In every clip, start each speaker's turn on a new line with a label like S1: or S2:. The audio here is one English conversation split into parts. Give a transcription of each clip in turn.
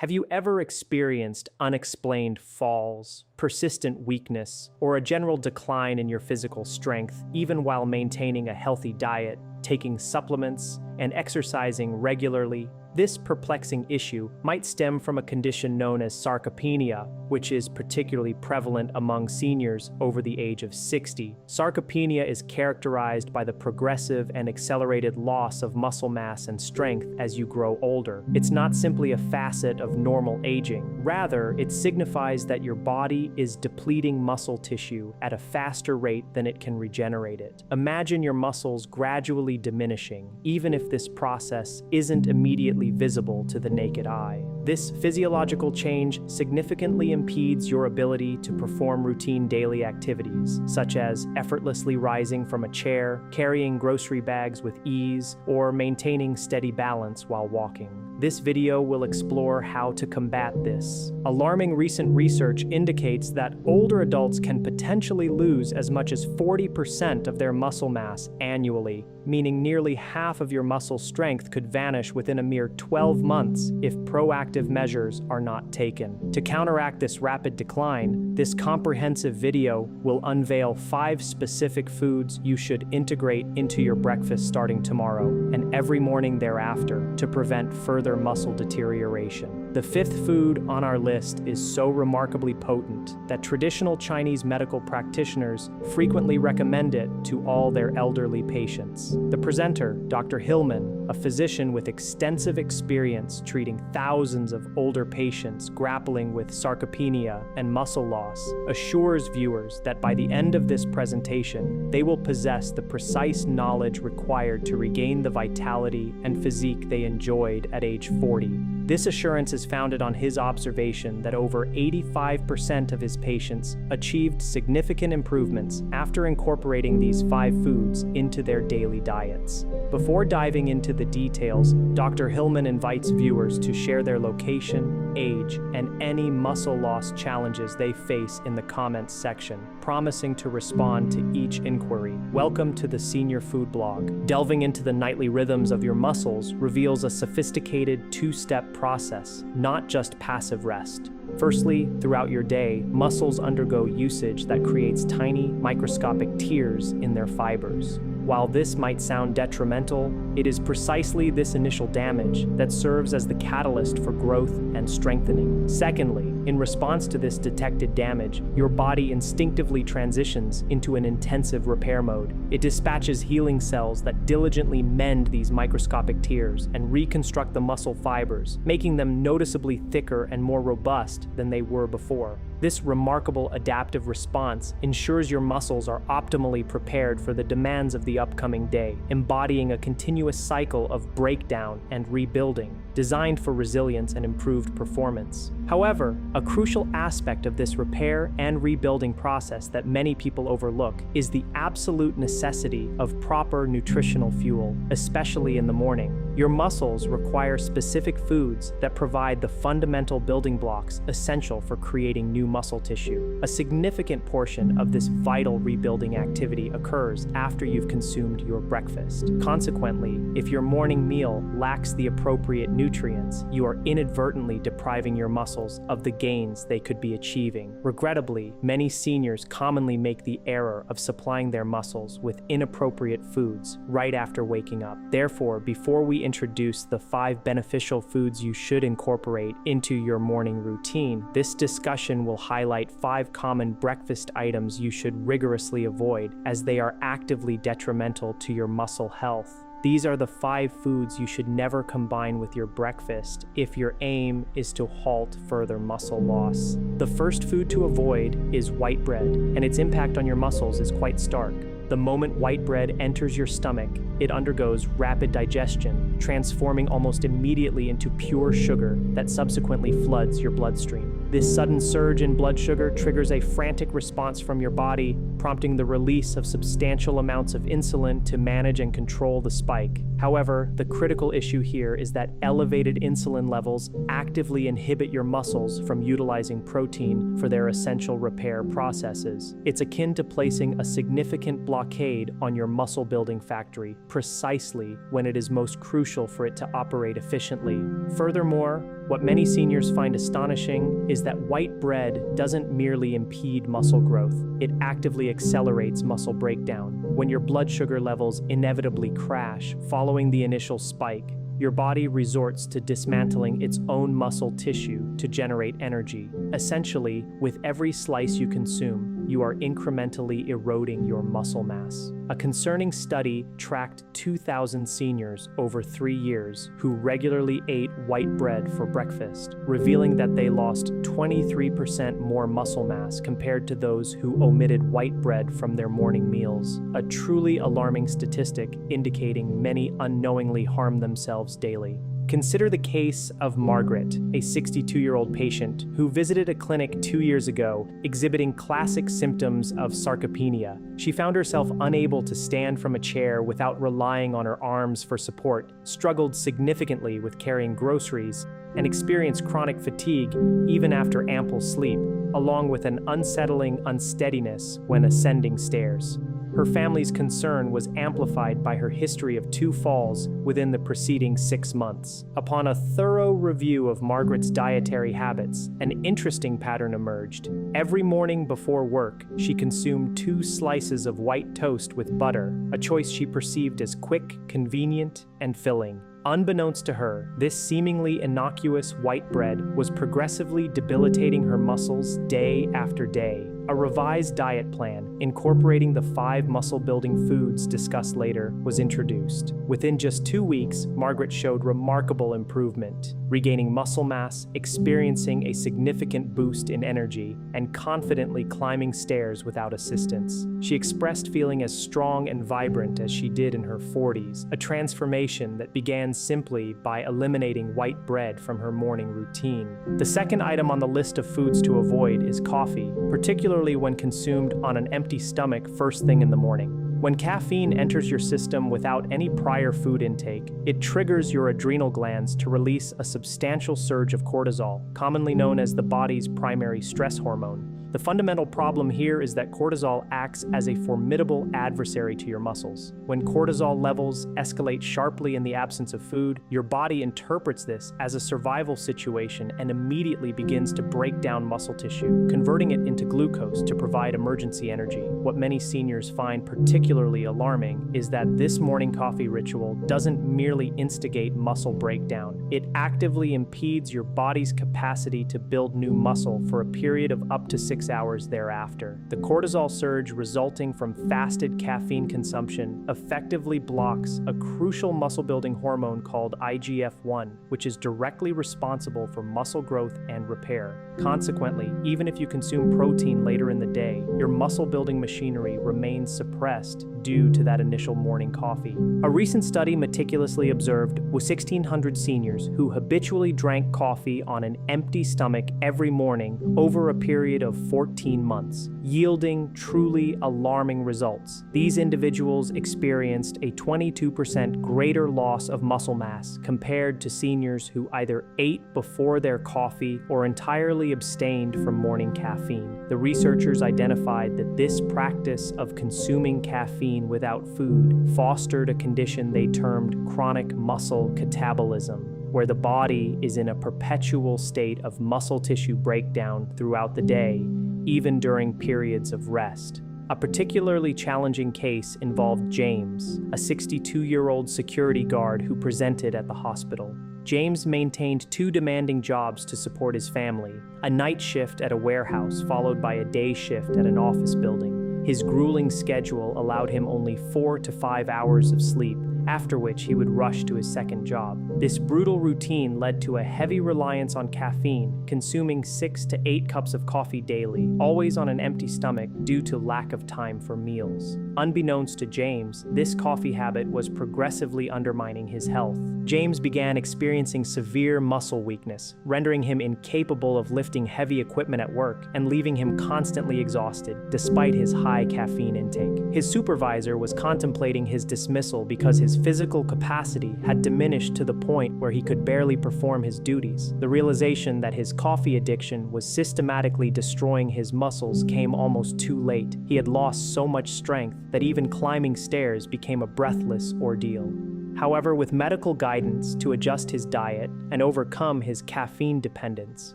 S1: Have you ever experienced unexplained falls, persistent weakness, or a general decline in your physical strength, even while maintaining a healthy diet, taking supplements, and exercising regularly? This perplexing issue might stem from a condition known as sarcopenia, which is particularly prevalent among seniors over the age of 60. Sarcopenia is characterized by the progressive and accelerated loss of muscle mass and strength as you grow older. It's not simply a facet of normal aging. Rather, it signifies that your body is depleting muscle tissue at a faster rate than it can regenerate it. Imagine your muscles gradually diminishing, even if this process isn't immediately visible to the naked eye. This physiological change significantly impedes your ability to perform routine daily activities, such as effortlessly rising from a chair, carrying grocery bags with ease, or maintaining steady balance while walking. This video will explore how to combat this. Alarming recent research indicates that older adults can potentially lose as much as 40% of their muscle mass annually, meaning nearly half of your muscle strength could vanish within a mere 12 months if proactive measures are not taken. To counteract this rapid decline, this comprehensive video will unveil 5 specific foods you should integrate into your breakfast starting tomorrow and every morning thereafter to prevent further muscle deterioration. The 5th food on our list is so remarkably potent that traditional Chinese medical practitioners frequently recommend it to all their elderly patients. The presenter, Dr. Hillman, a physician with extensive experience treating thousands of older patients grappling with sarcopenia and muscle loss, assures viewers that by the end of this presentation, they will possess the precise knowledge required to regain the vitality and physique they enjoyed at age 40. This assurance is founded on his observation that over 85% of his patients achieved significant improvements after incorporating these 5 foods into their daily diets. Before diving into the details, Dr. Hillman invites viewers to share their location, age, and any muscle loss challenges they face in the comments section, promising to respond to each inquiry. Welcome to the Senior Food Blog. Delving into the nightly rhythms of your muscles reveals a sophisticated 2-step process, not just passive rest. Firstly, throughout your day, muscles undergo usage that creates tiny, microscopic tears in their fibers. While this might sound detrimental, it is precisely this initial damage that serves as the catalyst for growth and strengthening. Secondly, in response to this detected damage, your body instinctively transitions into an intensive repair mode. It dispatches healing cells that diligently mend these microscopic tears and reconstruct the muscle fibers, making them noticeably thicker and more robust than they were before. This remarkable adaptive response ensures your muscles are optimally prepared for the demands of the upcoming day, embodying a continuous cycle of breakdown and rebuilding, designed for resilience and improved performance. However, a crucial aspect of this repair and rebuilding process that many people overlook is the absolute necessity of proper nutritional fuel, especially in the morning. Your muscles require specific foods that provide the fundamental building blocks essential for creating new muscle tissue. A significant portion of this vital rebuilding activity occurs after you've consumed your breakfast. Consequently, if your morning meal lacks the appropriate nutrients, you are inadvertently depriving your muscles of the gains they could be achieving. Regrettably, many seniors commonly make the error of supplying their muscles with inappropriate foods right after waking up. Therefore, before we introduce the 5 beneficial foods you should incorporate into your morning routine, this discussion will highlight 5 common breakfast items you should rigorously avoid, as they are actively detrimental to your muscle health. These are the 5 foods you should never combine with your breakfast if your aim is to halt further muscle loss. The first food to avoid is white bread, and its impact on your muscles is quite stark. The moment white bread enters your stomach, it undergoes rapid digestion, transforming almost immediately into pure sugar that subsequently floods your bloodstream. This sudden surge in blood sugar triggers a frantic response from your body, prompting the release of substantial amounts of insulin to manage and control the spike. However, the critical issue here is that elevated insulin levels actively inhibit your muscles from utilizing protein for their essential repair processes. It's akin to placing a significant blockade on your muscle-building factory, precisely when it is most crucial for it to operate efficiently. Furthermore, what many seniors find astonishing is that white bread doesn't merely impede muscle growth, it actively accelerates muscle breakdown. When your blood sugar levels inevitably crash following the initial spike, your body resorts to dismantling its own muscle tissue to generate energy. Essentially, with every slice you consume, you are incrementally eroding your muscle mass. A concerning study tracked 2,000 seniors over 3 years who regularly ate white bread for breakfast, revealing that they lost 23% more muscle mass compared to those who omitted white bread from their morning meals. A truly alarming statistic indicating many unknowingly harm themselves daily. Consider the case of Margaret, a 62-year-old patient who visited a clinic 2 years ago exhibiting classic symptoms of sarcopenia. She found herself unable to stand from a chair without relying on her arms for support, struggled significantly with carrying groceries, and experienced chronic fatigue even after ample sleep, along with an unsettling unsteadiness when ascending stairs. Her family's concern was amplified by her history of 2 falls within the preceding 6 months. Upon a thorough review of Margaret's dietary habits, an interesting pattern emerged. Every morning before work, she consumed 2 slices of white toast with butter, a choice she perceived as quick, convenient, and filling. Unbeknownst to her, this seemingly innocuous white bread was progressively debilitating her muscles day after day. A revised diet plan, incorporating the 5 muscle-building foods discussed later, was introduced. Within just 2 weeks, Margaret showed remarkable improvement, regaining muscle mass, experiencing a significant boost in energy, and confidently climbing stairs without assistance. She expressed feeling as strong and vibrant as she did in her 40s, a transformation that began simply by eliminating white bread from her morning routine. The second item on the list of foods to avoid is coffee, particularly when consumed on an empty stomach first thing in the morning. When caffeine enters your system without any prior food intake, it triggers your adrenal glands to release a substantial surge of cortisol, commonly known as the body's primary stress hormone. The fundamental problem here is that cortisol acts as a formidable adversary to your muscles. When cortisol levels escalate sharply in the absence of food, your body interprets this as a survival situation and immediately begins to break down muscle tissue, converting it into glucose to provide emergency energy. What many seniors find particularly alarming is that this morning coffee ritual doesn't merely instigate muscle breakdown, it actively impedes your body's capacity to build new muscle for a period of up to 6 hours thereafter. The cortisol surge resulting from fasted caffeine consumption effectively blocks a crucial muscle-building hormone called IGF-1, which is directly responsible for muscle growth and repair. Consequently, even if you consume protein later in the day, your muscle-building machinery remains suppressed due to that initial morning coffee. A recent study meticulously observed 1,600 seniors who habitually drank coffee on an empty stomach every morning over a period of 14 months, yielding truly alarming results. These individuals experienced a 22% greater loss of muscle mass compared to seniors who either ate before their coffee or entirely abstained from morning caffeine. The researchers identified that this practice of consuming caffeine without food fostered a condition they termed chronic muscle catabolism, where the body is in a perpetual state of muscle tissue breakdown throughout the day, even during periods of rest. A particularly challenging case involved James, a 62-year-old security guard who presented at the hospital. James maintained 2 demanding jobs to support his family, a night shift at a warehouse followed by a day shift at an office building. His grueling schedule allowed him only 4 to 5 hours of sleep, after which he would rush to his second job. This brutal routine led to a heavy reliance on caffeine, consuming 6 to 8 cups of coffee daily, always on an empty stomach due to lack of time for meals. Unbeknownst to James, this coffee habit was progressively undermining his health. James began experiencing severe muscle weakness, rendering him incapable of lifting heavy equipment at work and leaving him constantly exhausted, despite his high caffeine intake. His supervisor was contemplating his dismissal because his his physical capacity had diminished to the point where he could barely perform his duties. The realization that his coffee addiction was systematically destroying his muscles came almost too late. He had lost so much strength that even climbing stairs became a breathless ordeal. However, with medical guidance to adjust his diet and overcome his caffeine dependence,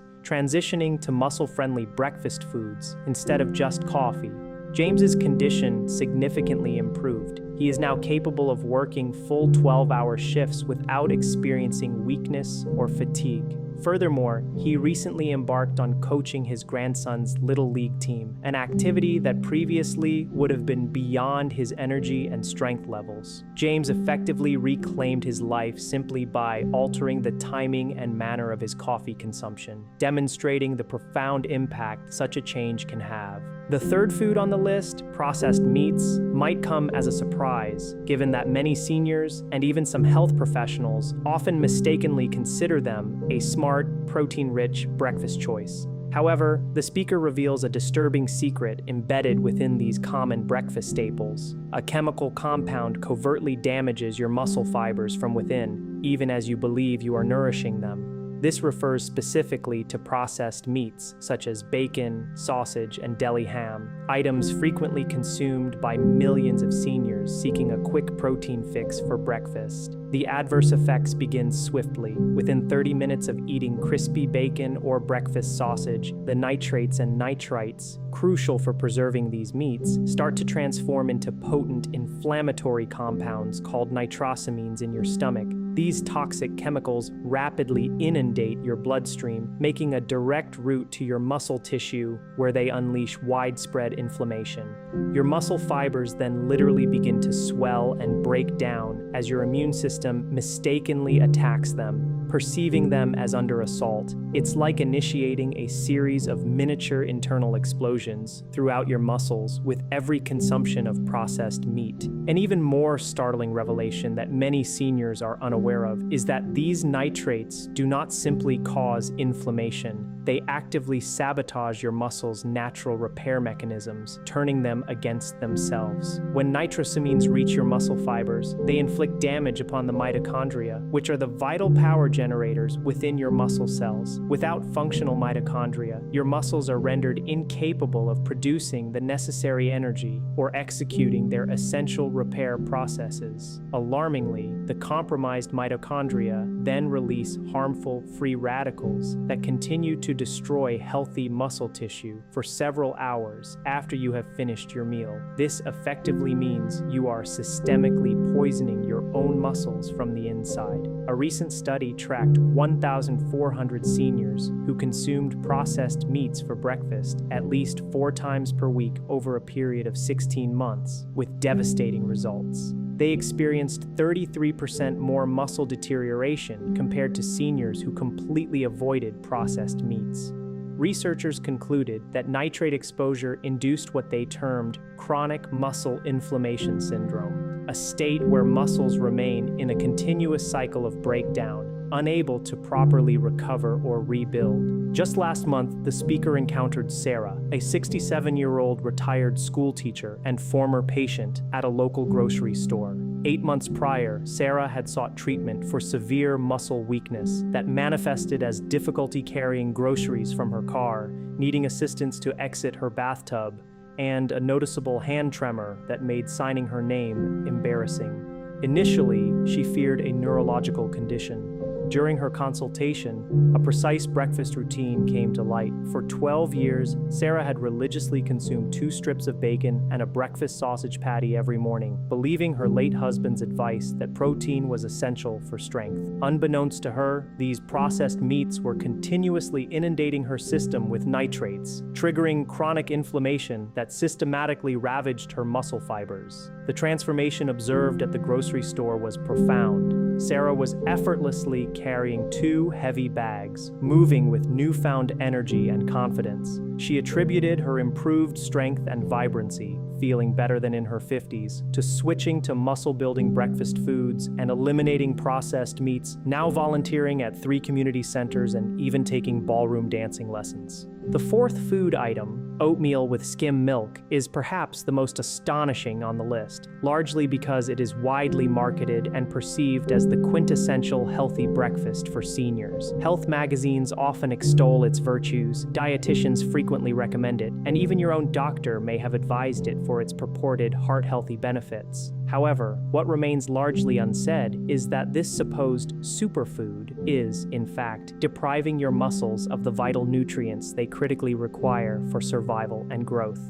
S1: transitioning to muscle-friendly breakfast foods instead of just coffee, James's condition significantly improved. He is now capable of working full 12-hour shifts without experiencing weakness or fatigue. Furthermore, he recently embarked on coaching his grandson's Little League team, an activity that previously would have been beyond his energy and strength levels. James effectively reclaimed his life simply by altering the timing and manner of his coffee consumption, demonstrating the profound impact such a change can have. The third food on the list, processed meats, might come as a surprise, given that many seniors and even some health professionals often mistakenly consider them a smart, protein-rich breakfast choice. However, the speaker reveals a disturbing secret embedded within these common breakfast staples. A chemical compound covertly damages your muscle fibers from within, even as you believe you are nourishing them. This refers specifically to processed meats, such as bacon, sausage, and deli ham, items frequently consumed by millions of seniors seeking a quick protein fix for breakfast. The adverse effects begin swiftly. Within 30 minutes of eating crispy bacon or breakfast sausage, the nitrates and nitrites, crucial for preserving these meats, start to transform into potent inflammatory compounds called nitrosamines in your stomach. These toxic chemicals rapidly inundate your bloodstream, making a direct route to your muscle tissue where they unleash widespread inflammation. Your muscle fibers then literally begin to swell and break down as your immune system mistakenly attacks them, perceiving them as under assault. It's like initiating a series of miniature internal explosions throughout your muscles with every consumption of processed meat. An even more startling revelation that many seniors are unaware of is that these nitrates do not simply cause inflammation. They actively sabotage your muscles' natural repair mechanisms, turning them against themselves. When nitrosamines reach your muscle fibers, they inflict damage upon the mitochondria, which are the vital power generators within your muscle cells. Without functional mitochondria, your muscles are rendered incapable of producing the necessary energy or executing their essential repair processes. Alarmingly, the compromised mitochondria then release harmful free radicals that continue to destroy healthy muscle tissue for several hours after you have finished your meal. This effectively means you are systemically poisoning your own muscles from the inside. A recent study tracked 1,400 seniors who consumed processed meats for breakfast at least 4 times per week over a period of 16 months, with devastating results. They experienced 33% more muscle deterioration compared to seniors who completely avoided processed meats. Researchers concluded that nitrate exposure induced what they termed chronic muscle inflammation syndrome, a state where muscles remain in a continuous cycle of breakdown, unable to properly recover or rebuild. Just last month, the speaker encountered Sarah, a 67-year-old retired school teacher and former patient at a local grocery store. 8 months prior, Sarah had sought treatment for severe muscle weakness that manifested as difficulty carrying groceries from her car, needing assistance to exit her bathtub, and a noticeable hand tremor that made signing her name embarrassing. Initially, she feared a neurological condition. During her consultation, a precise breakfast routine came to light. For 12 years, Sarah had religiously consumed 2 strips of bacon and a breakfast sausage patty every morning, believing her late husband's advice that protein was essential for strength. Unbeknownst to her, these processed meats were continuously inundating her system with nitrates, triggering chronic inflammation that systematically ravaged her muscle fibers. The transformation observed at the grocery store was profound. Sarah was effortlessly carrying 2 heavy bags, moving with newfound energy and confidence. She attributed her improved strength and vibrancy, feeling better than in her 50s, to switching to muscle-building breakfast foods and eliminating processed meats, now volunteering at 3 community centers and even taking ballroom dancing lessons. The fourth food item, oatmeal with skim milk, is perhaps the most astonishing on the list, largely because it is widely marketed and perceived as the quintessential healthy breakfast for seniors. Health magazines often extol its virtues, dietitians frequently recommend it, and even your own doctor may have advised it for its purported heart-healthy benefits. However, what remains largely unsaid is that this supposed superfood is, in fact, depriving your muscles of the vital nutrients they critically require for survival and growth.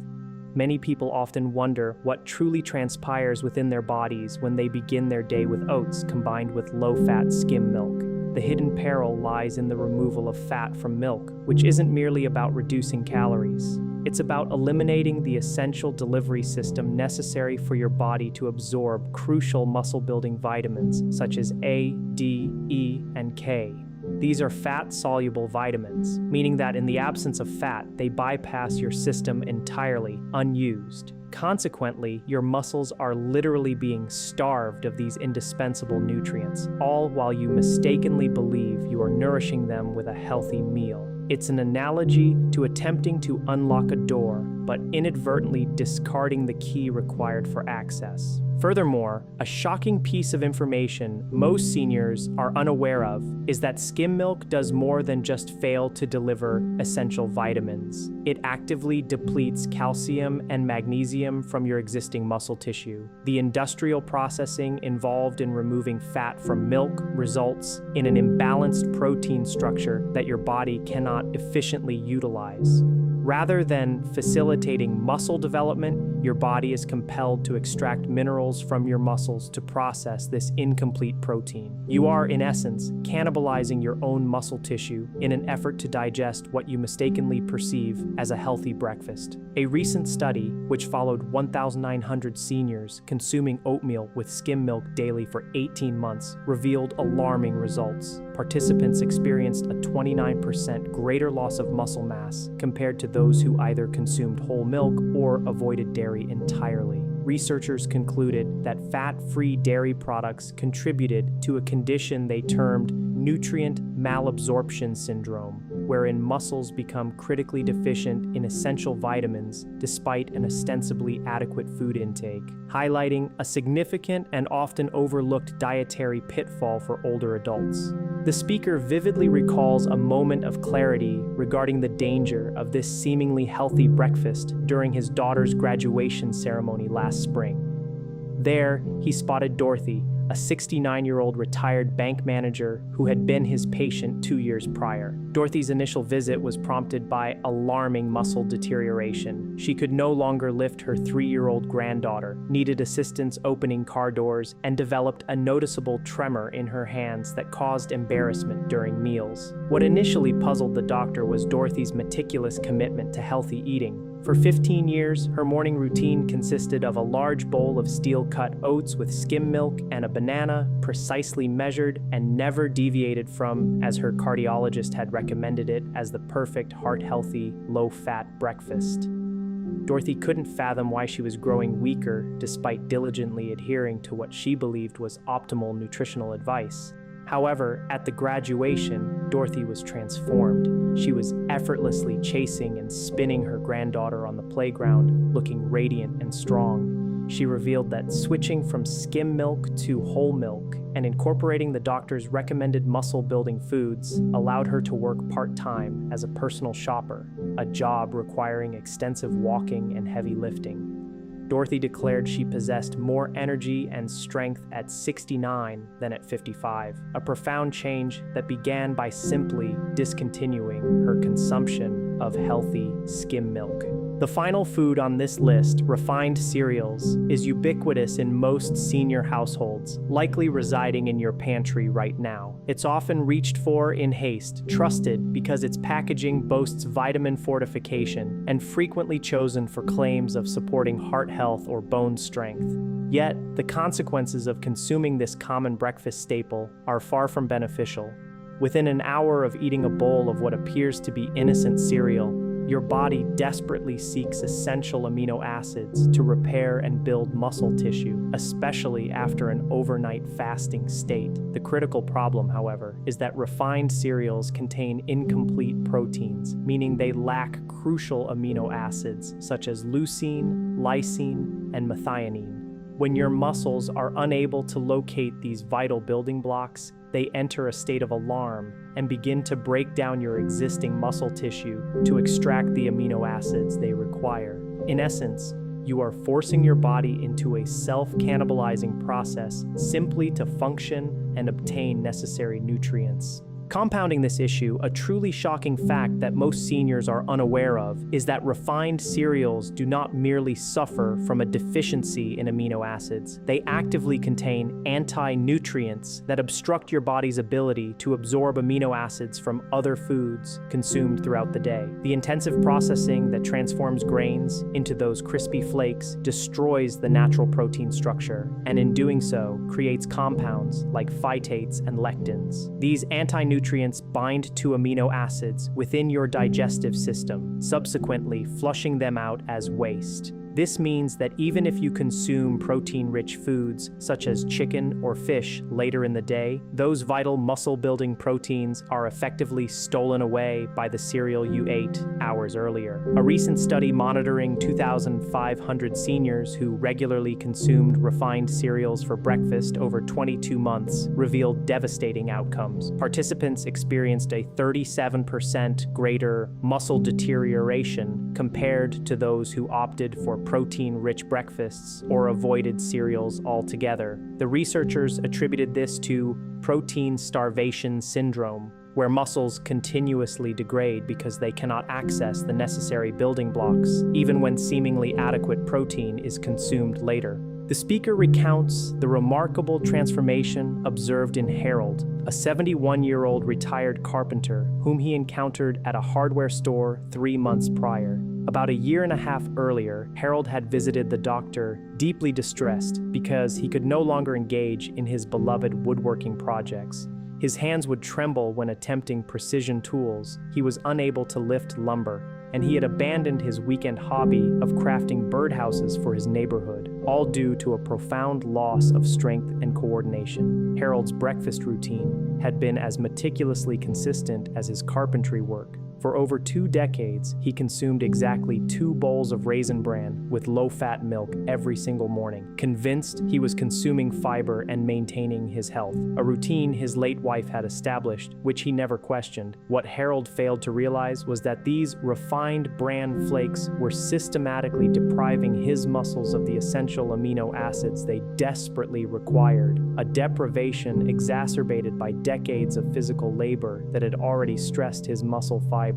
S1: Many people often wonder what truly transpires within their bodies when they begin their day with oats combined with low-fat skim milk. The hidden peril lies in the removal of fat from milk, which isn't merely about reducing calories. It's about eliminating the essential delivery system necessary for your body to absorb crucial muscle-building vitamins such as A, D, E, and K. These are fat-soluble vitamins, meaning that in the absence of fat, they bypass your system entirely, unused. Consequently, your muscles are literally being starved of these indispensable nutrients, all while you mistakenly believe you are nourishing them with a healthy meal. It's an analogy to attempting to unlock a door, but inadvertently discarding the key required for access. Furthermore, a shocking piece of information most seniors are unaware of is that skim milk does more than just fail to deliver essential vitamins. It actively depletes calcium and magnesium from your existing muscle tissue. The industrial processing involved in removing fat from milk results in an imbalanced protein structure that your body cannot efficiently utilize. Rather than facilitating muscle development, your body is compelled to extract minerals from your muscles to process this incomplete protein. You are, in essence, cannibalizing your own muscle tissue in an effort to digest what you mistakenly perceive as a healthy breakfast. A recent study, which followed 1,900 seniors consuming oatmeal with skim milk daily for 18 months, revealed alarming results. Participants experienced a 29% greater loss of muscle mass compared to those who either consumed whole milk or avoided dairy entirely. Researchers concluded that fat-free dairy products contributed to a condition they termed nutrient malabsorption syndrome, wherein muscles become critically deficient in essential vitamins despite an ostensibly adequate food intake, highlighting a significant and often overlooked dietary pitfall for older adults. The speaker vividly recalls a moment of clarity regarding the danger of this seemingly healthy breakfast during his daughter's graduation ceremony last spring. There, he spotted Dorothy, a 69-year-old retired bank manager who had been his patient 2 years prior. Dorothy's initial visit was prompted by alarming muscle deterioration. She could no longer lift her 3-year-old granddaughter, needed assistance opening car doors, and developed a noticeable tremor in her hands that caused embarrassment during meals. What initially puzzled the doctor was Dorothy's meticulous commitment to healthy eating. For 15 years, her morning routine consisted of a large bowl of steel-cut oats with skim milk and a banana, precisely measured and never deviated from, as her cardiologist had recommended it, as the perfect heart-healthy, low-fat breakfast. Dorothy couldn't fathom why she was growing weaker despite diligently adhering to what she believed was optimal nutritional advice. However, at the graduation, Dorothy was transformed. She was effortlessly chasing and spinning her granddaughter on the playground, looking radiant and strong. She revealed that switching from skim milk to whole milk and incorporating the doctor's recommended muscle-building foods allowed her to work part-time as a personal shopper, a job requiring extensive walking and heavy lifting. Dorothy declared she possessed more energy and strength at 69 than at 55, a profound change that began by simply discontinuing her consumption of healthy skim milk. The final food on this list, refined cereals, is ubiquitous in most senior households, likely residing in your pantry right now. It's often reached for in haste, trusted because its packaging boasts vitamin fortification, and frequently chosen for claims of supporting heart health or bone strength. Yet, the consequences of consuming this common breakfast staple are far from beneficial. Within an hour of eating a bowl of what appears to be innocent cereal, your body desperately seeks essential amino acids to repair and build muscle tissue, especially after an overnight fasting state. The critical problem, however, is that refined cereals contain incomplete proteins, meaning they lack crucial amino acids such as leucine, lysine, and methionine. When your muscles are unable to locate these vital building blocks, they enter a state of alarm and begin to break down your existing muscle tissue to extract the amino acids they require. In essence, you are forcing your body into a self-cannibalizing process simply to function and obtain necessary nutrients. Compounding this issue, a truly shocking fact that most seniors are unaware of is that refined cereals do not merely suffer from a deficiency in amino acids. They actively contain anti-nutrients that obstruct your body's ability to absorb amino acids from other foods consumed throughout the day. The intensive processing that transforms grains into those crispy flakes destroys the natural protein structure, and in doing so, creates compounds like phytates and lectins. These anti-nutrients bind to amino acids within your digestive system, subsequently flushing them out as waste. This means that even if you consume protein-rich foods such as chicken or fish later in the day, those vital muscle-building proteins are effectively stolen away by the cereal you ate hours earlier. A recent study monitoring 2,500 seniors who regularly consumed refined cereals for breakfast over 22 months revealed devastating outcomes. Participants experienced a 37% greater muscle deterioration compared to those who opted for protein-rich breakfasts or avoided cereals altogether. The researchers attributed this to protein starvation syndrome, where muscles continuously degrade because they cannot access the necessary building blocks, even when seemingly adequate protein is consumed later. The speaker recounts the remarkable transformation observed in Harold, a 71-year-old retired carpenter whom he encountered at a hardware store 3 months prior. About a year and a half earlier, Harold had visited the doctor deeply distressed because he could no longer engage in his beloved woodworking projects. His hands would tremble when attempting precision tools, he was unable to lift lumber, and he had abandoned his weekend hobby of crafting birdhouses for his neighborhood, all due to a profound loss of strength and coordination. Harold's breakfast routine had been as meticulously consistent as his carpentry work. For over 2 decades, he consumed exactly 2 bowls of Raisin Bran with low-fat milk every single morning, convinced he was consuming fiber and maintaining his health, a routine his late wife had established, which he never questioned. What Harold failed to realize was that these refined bran flakes were systematically depriving his muscles of the essential amino acids they desperately required, a deprivation exacerbated by decades of physical labor that had already stressed his muscle fibers.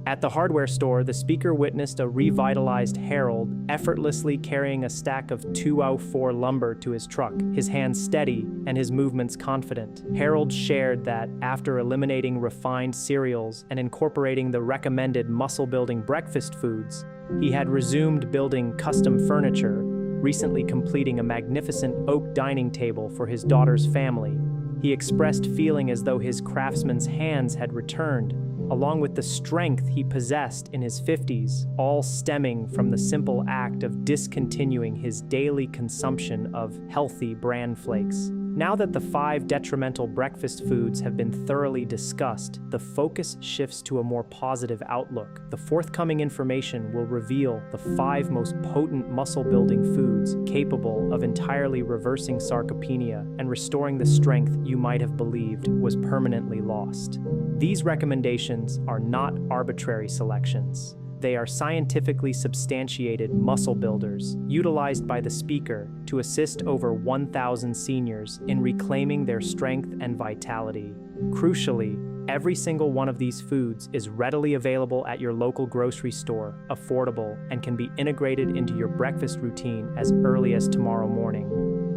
S1: At the hardware store, the speaker witnessed a revitalized Harold effortlessly carrying a stack of 204 lumber to his truck, his hands steady and his movements confident. Harold shared that after eliminating refined cereals and incorporating the recommended muscle-building breakfast foods, he had resumed building custom furniture, recently completing a magnificent oak dining table for his daughter's family. He expressed feeling as though his craftsman's hands had returned, along with the strength he possessed in his 50s, all stemming from the simple act of discontinuing his daily consumption of healthy bran flakes. Now that the 5 detrimental breakfast foods have been thoroughly discussed, the focus shifts to a more positive outlook. The forthcoming information will reveal the 5 most potent muscle-building foods capable of entirely reversing sarcopenia and restoring the strength you might have believed was permanently lost. These recommendations are not arbitrary selections. They are scientifically substantiated muscle builders utilized by the speaker to assist over 1,000 seniors in reclaiming their strength and vitality. Crucially, every single one of these foods is readily available at your local grocery store, affordable, and can be integrated into your breakfast routine as early as tomorrow morning.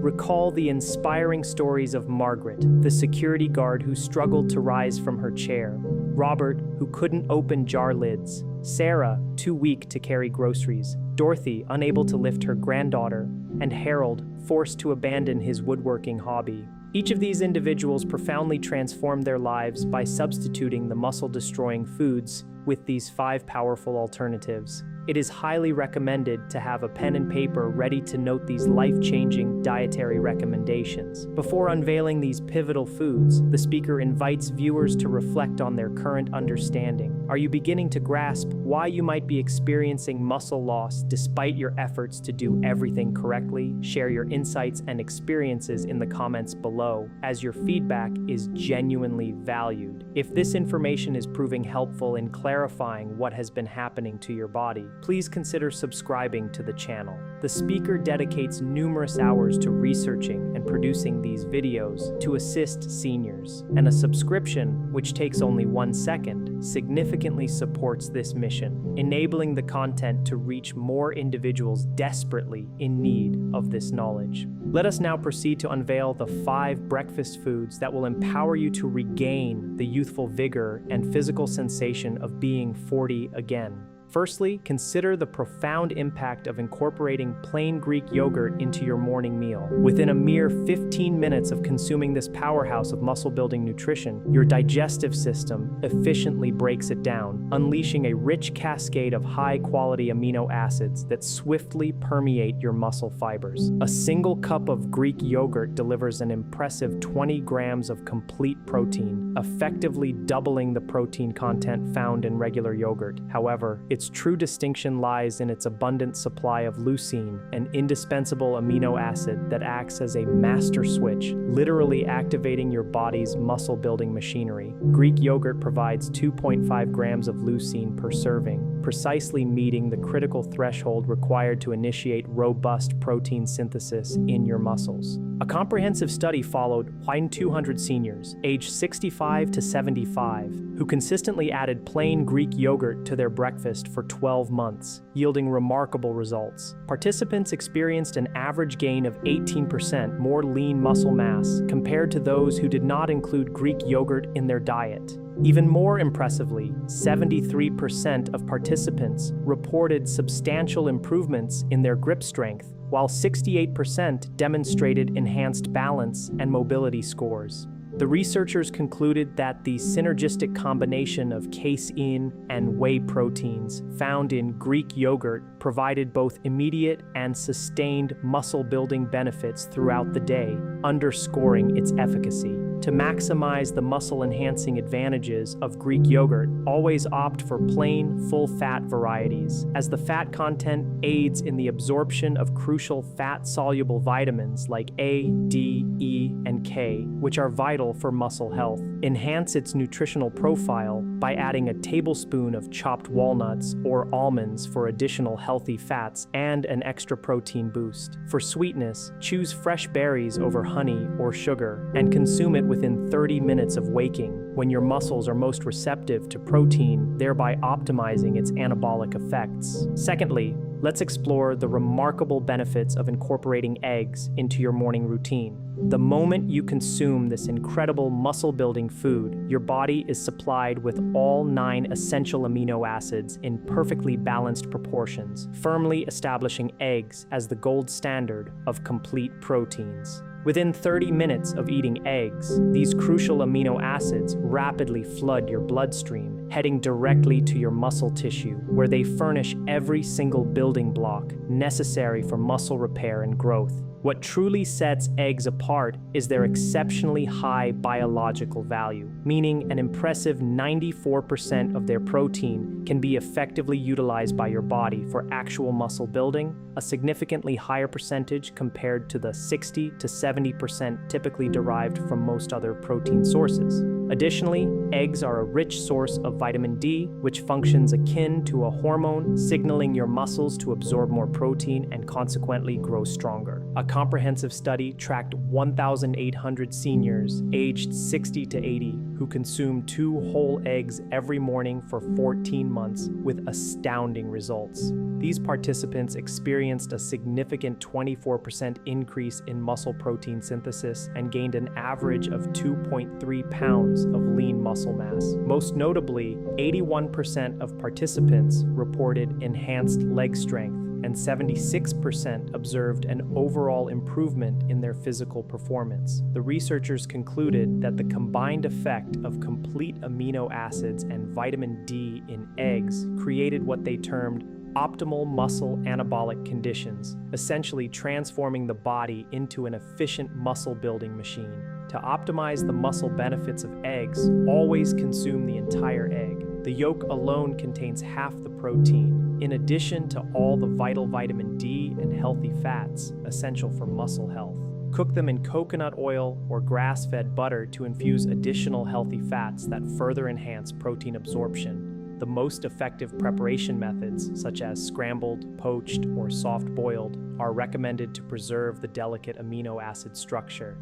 S1: Recall the inspiring stories of Margaret, the security guard who struggled to rise from her chair, Robert, who couldn't open jar lids, Sarah, too weak to carry groceries, Dorothy, unable to lift her granddaughter, and Harold, forced to abandon his woodworking hobby. Each of these individuals profoundly transformed their lives by substituting the muscle-destroying foods with these 5 powerful alternatives. It is highly recommended to have a pen and paper ready to note these life-changing dietary recommendations. Before unveiling these pivotal foods, the speaker invites viewers to reflect on their current understanding. Are you beginning to grasp why you might be experiencing muscle loss despite your efforts to do everything correctly? Share your insights and experiences in the comments below, as your feedback is genuinely valued. If this information is proving helpful in clarifying what has been happening to your body, please consider subscribing to the channel. The speaker dedicates numerous hours to researching and producing these videos to assist seniors, and a subscription, which takes only 1 second, significantly supports this mission, enabling the content to reach more individuals desperately in need of this knowledge. Let us now proceed to unveil the 5 breakfast foods that will empower you to regain the youthful vigor and physical sensation of being 40 again. Firstly, consider the profound impact of incorporating plain Greek yogurt into your morning meal. Within a mere 15 minutes of consuming this powerhouse of muscle-building nutrition, your digestive system efficiently breaks it down, unleashing a rich cascade of high-quality amino acids that swiftly permeate your muscle fibers. A single cup of Greek yogurt delivers an impressive 20 grams of complete protein, effectively doubling the protein content found in regular yogurt. However, its true distinction lies in its abundant supply of leucine, an indispensable amino acid that acts as a master switch, literally activating your body's muscle-building machinery. Greek yogurt provides 2.5 grams of leucine per serving, precisely meeting the critical threshold required to initiate robust protein synthesis in your muscles. A comprehensive study followed 200 seniors, aged 65 to 75, who consistently added plain Greek yogurt to their breakfast for 12 months, yielding remarkable results. Participants experienced an average gain of 18% more lean muscle mass compared to those who did not include Greek yogurt in their diet. Even more impressively, 73% of participants reported substantial improvements in their grip strength, while 68% demonstrated enhanced balance and mobility scores. The researchers concluded that the synergistic combination of casein and whey proteins found in Greek yogurt provided both immediate and sustained muscle-building benefits throughout the day, underscoring its efficacy. To maximize the muscle-enhancing advantages of Greek yogurt, always opt for plain, full-fat varieties, as the fat content aids in the absorption of crucial fat-soluble vitamins like A, D, E, and K, which are vital for muscle health. Enhance its nutritional profile by adding a tablespoon of chopped walnuts or almonds for additional healthy fats and an extra protein boost. For sweetness, choose fresh berries over honey or sugar, and consume it within 30 minutes of waking, when your muscles are most receptive to protein, thereby optimizing its anabolic effects. Secondly, let's explore the remarkable benefits of incorporating eggs into your morning routine. The moment you consume this incredible muscle-building food, your body is supplied with all 9 essential amino acids in perfectly balanced proportions, firmly establishing eggs as the gold standard of complete proteins. Within 30 minutes of eating eggs, these crucial amino acids rapidly flood your bloodstream, heading directly to your muscle tissue, where they furnish every single building block necessary for muscle repair and growth. What truly sets eggs apart is their exceptionally high biological value, meaning an impressive 94% of their protein can be effectively utilized by your body for actual muscle building, a significantly higher percentage compared to the 60 to 70% typically derived from most other protein sources. Additionally, eggs are a rich source of vitamin D, which functions akin to a hormone, signaling your muscles to absorb more protein and consequently grow stronger. A comprehensive study tracked 1,800 seniors aged 60 to 80 who consumed 2 whole eggs every morning for 14 months with astounding results. These participants experienced a significant 24% increase in muscle protein synthesis and gained an average of 2.3 pounds of lean muscle mass. Most notably, 81% of participants reported enhanced leg strength, and 76% observed an overall improvement in their physical performance. The researchers concluded that the combined effect of complete amino acids and vitamin D in eggs created what they termed optimal muscle anabolic conditions, essentially transforming the body into an efficient muscle-building machine. To optimize the muscle benefits of eggs, always consume the entire egg. The yolk alone contains half the protein, in addition to all the vital vitamin D and healthy fats essential for muscle health. Cook them in coconut oil or grass-fed butter to infuse additional healthy fats that further enhance protein absorption. The most effective preparation methods, such as scrambled, poached, or soft-boiled, are recommended to preserve the delicate amino acid structure.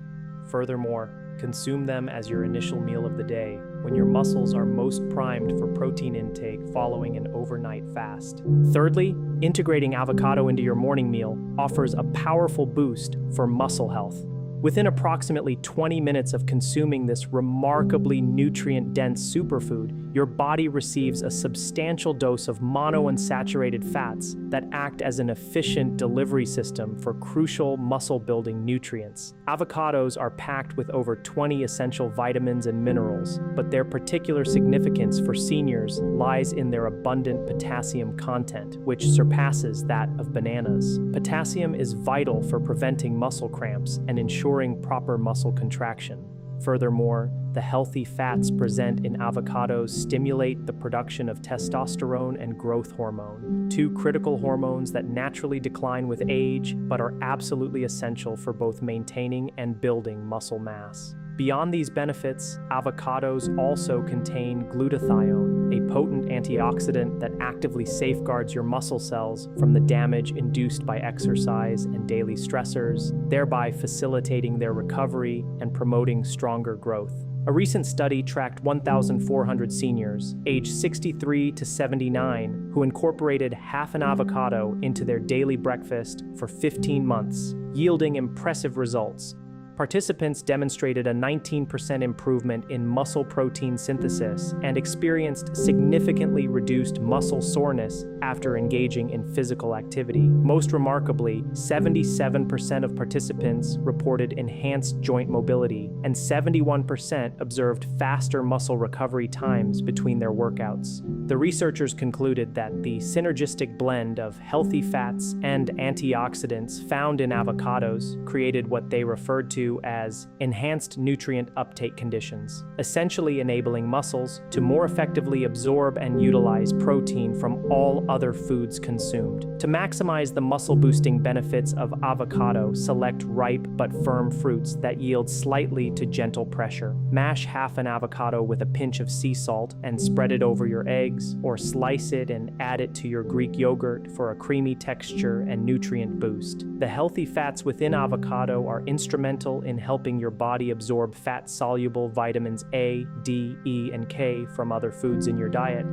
S1: Furthermore, consume them as your initial meal of the day, when your muscles are most primed for protein intake following an overnight fast. Thirdly, integrating avocado into your morning meal offers a powerful boost for muscle health. Within approximately 20 minutes of consuming this remarkably nutrient-dense superfood, your body receives a substantial dose of monounsaturated fats that act as an efficient delivery system for crucial muscle-building nutrients. Avocados are packed with over 20 essential vitamins and minerals, but their particular significance for seniors lies in their abundant potassium content, which surpasses that of bananas. Potassium is vital for preventing muscle cramps and ensuring proper muscle contraction. Furthermore, the healthy fats present in avocados stimulate the production of testosterone and growth hormone, two critical hormones that naturally decline with age but are absolutely essential for both maintaining and building muscle mass. Beyond these benefits, avocados also contain glutathione, a potent antioxidant that actively safeguards your muscle cells from the damage induced by exercise and daily stressors, thereby facilitating their recovery and promoting stronger growth. A recent study tracked 1,400 seniors, aged 63 to 79, who incorporated half an avocado into their daily breakfast for 15 months, yielding impressive results. Participants demonstrated a 19% improvement in muscle protein synthesis and experienced significantly reduced muscle soreness after engaging in physical activity. Most remarkably, 77% of participants reported enhanced joint mobility, and 71% observed faster muscle recovery times between their workouts. The researchers concluded that the synergistic blend of healthy fats and antioxidants found in avocados created what they referred to as enhanced nutrient uptake conditions, essentially enabling muscles to more effectively absorb and utilize protein from all other foods consumed. To maximize the muscle-boosting benefits of avocado, select ripe but firm fruits that yield slightly to gentle pressure. Mash half an avocado with a pinch of sea salt and spread it over your eggs, or slice it and add it to your Greek yogurt for a creamy texture and nutrient boost. The healthy fats within avocado are instrumental in helping your body absorb fat-soluble vitamins A, D, E, and K from other foods in your diet.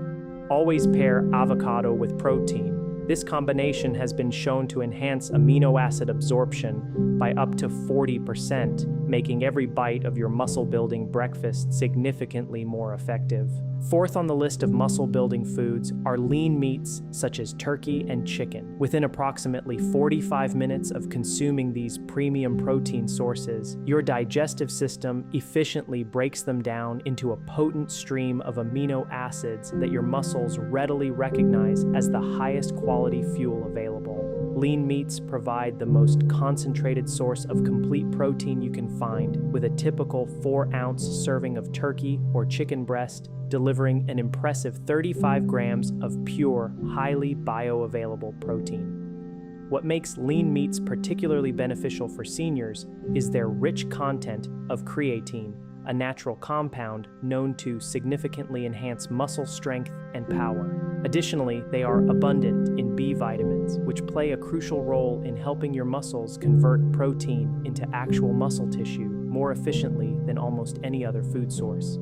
S1: Always pair avocado with protein. This combination has been shown to enhance amino acid absorption by up to 40%, making every bite of your muscle-building breakfast significantly more effective. Fourth on the list of muscle-building foods are lean meats such as turkey and chicken. Within approximately 45 minutes of consuming these premium protein sources, your digestive system efficiently breaks them down into a potent stream of amino acids that your muscles readily recognize as the highest quality fuel available. Lean meats provide the most concentrated source of complete protein you can find, with a typical 4-ounce serving of turkey or chicken breast delivering an impressive 35 grams of pure, highly bioavailable protein. What makes lean meats particularly beneficial for seniors is their rich content of creatine, a natural compound known to significantly enhance muscle strength and power. Additionally, they are abundant in B vitamins, which play a crucial role in helping your muscles convert protein into actual muscle tissue more efficiently than almost any other food source.